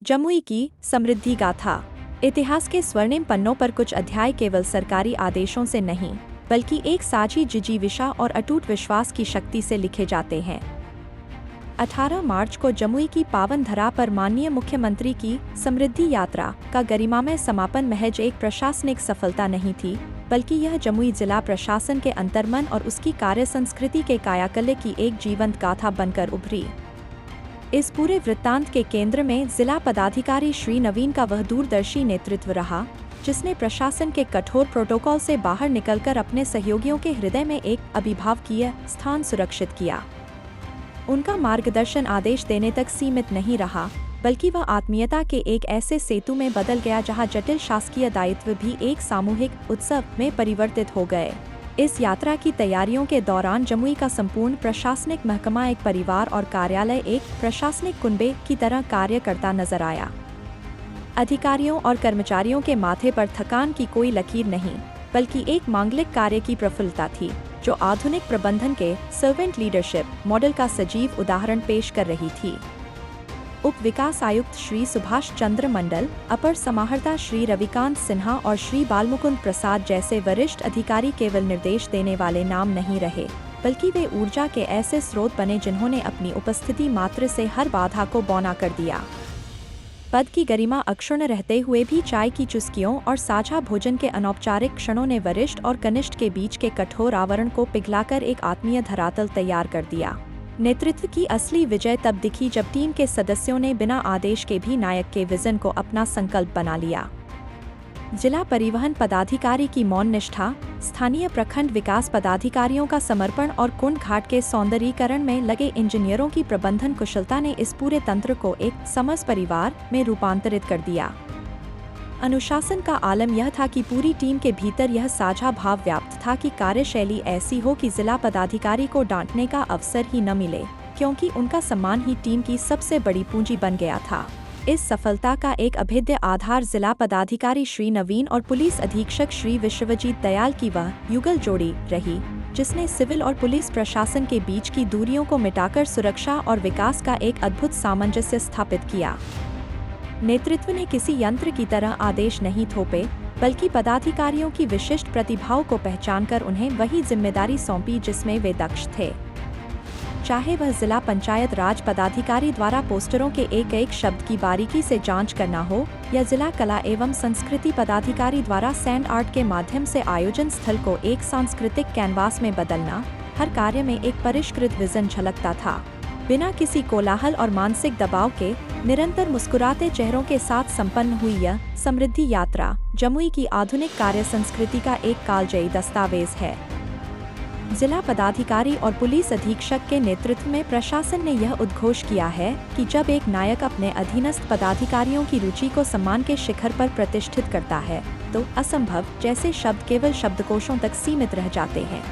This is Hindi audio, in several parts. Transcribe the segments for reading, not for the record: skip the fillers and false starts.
जमुई की समृद्धि गाथा। इतिहास के स्वर्णिम पन्नों पर कुछ अध्याय केवल सरकारी आदेशों से नहीं, बल्कि एक साझी जिजीविषा और अटूट विश्वास की शक्ति से लिखे जाते हैं। 18 मार्च को जमुई की पावन धरा पर माननीय मुख्यमंत्री की समृद्धि यात्रा का गरिमामय समापन महज एक प्रशासनिक सफलता नहीं थी, बल्कि यह जमुई जिला प्रशासन के अंतर्मन और उसकी कार्य संस्कृति के कायाकल्प की एक जीवंत गाथा बनकर उभरी। इस पूरे वृत्तांत के केंद्र में जिला पदाधिकारी श्री नवीन का वह दूरदर्शी नेतृत्व रहा, जिसने प्रशासन के कठोर प्रोटोकॉल से बाहर निकलकर अपने सहयोगियों के हृदय में एक अभिभावकीय स्थान सुरक्षित किया। उनका मार्गदर्शन आदेश देने तक सीमित नहीं रहा, बल्कि वह आत्मीयता के एक ऐसे सेतु में बदल गया जहां जटिल शासकीय दायित्व भी एक सामूहिक उत्सव में परिवर्तित हो गए। इस यात्रा की तैयारियों के दौरान जमुई का संपूर्ण प्रशासनिक महकमा एक परिवार और कार्यालय एक प्रशासनिक कुनबे की तरह कार्य करता नजर आया। अधिकारियों और कर्मचारियों के माथे पर थकान की कोई लकीर नहीं, बल्कि एक मांगलिक कार्य की प्रफुल्लता थी, जो आधुनिक प्रबंधन के सर्वेंट लीडरशिप मॉडल का सजीव उदाहरण पेश कर रही थी। उप विकास आयुक्त श्री सुभाष चंद्र मंडल, अपर समाहर्ता श्री रविकांत सिन्हा और श्री बालमुकुंद प्रसाद जैसे वरिष्ठ अधिकारी केवल निर्देश देने वाले नाम नहीं रहे, बल्कि वे ऊर्जा के ऐसे स्रोत बने जिन्होंने अपनी उपस्थिति मात्र से हर बाधा को बौना कर दिया। पद की गरिमा अक्षुण्ण रहते हुए भी चाय की चुस्कियों और साझा भोजन के अनौपचारिक क्षणों ने वरिष्ठ और कनिष्ठ के बीच के कठोर आवरण को पिघलाकर एक आत्मीय धरातल तैयार कर दिया। नेतृत्व की असली विजय तब दिखी जब टीम के सदस्यों ने बिना आदेश के भी नायक के विजन को अपना संकल्प बना लिया। जिला परिवहन पदाधिकारी की मौन निष्ठा, स्थानीय प्रखंड विकास पदाधिकारियों का समर्पण और कुंड घाट के सौंदर्यीकरण में लगे इंजीनियरों की प्रबंधन कुशलता ने इस पूरे तंत्र को एक समस्त परिवार में रूपांतरित कर दिया। अनुशासन का आलम यह था कि पूरी टीम के भीतर यह साझा भाव व्याप्त था कि कार्यशैली ऐसी हो कि जिला पदाधिकारी को डांटने का अवसर ही न मिले, क्योंकि उनका सम्मान ही टीम की सबसे बड़ी पूंजी बन गया था। इस सफलता का एक अभेद्य आधार जिला पदाधिकारी श्री नवीन और पुलिस अधीक्षक श्री विश्वजीत दयाल की वह युगल जोड़ी रही, जिसने सिविल और पुलिस प्रशासन के बीच की दूरियों को मिटाकर सुरक्षा और विकास का एक अद्भुत सामंजस्य स्थापित किया। नेतृत्व ने किसी यंत्र की तरह आदेश नहीं थोपे, बल्कि पदाधिकारियों की विशिष्ट प्रतिभाओं को पहचानकर उन्हें वही जिम्मेदारी सौंपी जिसमें वे दक्ष थे। चाहे वह जिला पंचायत राज पदाधिकारी द्वारा पोस्टरों के एक एक शब्द की बारीकी से जांच करना हो, या जिला कला एवं संस्कृति पदाधिकारी द्वारा सैंड आर्ट के माध्यम से आयोजन स्थल को एक सांस्कृतिक कैनवास में बदलना, हर कार्य में एक परिष्कृत विजन झलकता था। बिना किसी कोलाहल और मानसिक दबाव के निरंतर मुस्कुराते चेहरों के साथ संपन्न हुई यह समृद्धि यात्रा जमुई की आधुनिक कार्य संस्कृति का एक कालजयी दस्तावेज है। जिला पदाधिकारी और पुलिस अधीक्षक के नेतृत्व में प्रशासन ने यह उद्घोष किया है कि जब एक नायक अपने अधीनस्थ पदाधिकारियों की रुचि को सम्मान के शिखर पर प्रतिष्ठित करता है, तो असंभव जैसे शब्द केवल शब्दकोशों तक सीमित रह जाते हैं।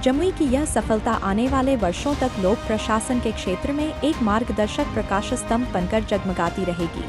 जमुई की यह सफलता आने वाले वर्षों तक लोक प्रशासन के क्षेत्र में एक मार्गदर्शक प्रकाश स्तंभ बनकर जगमगाती रहेगी।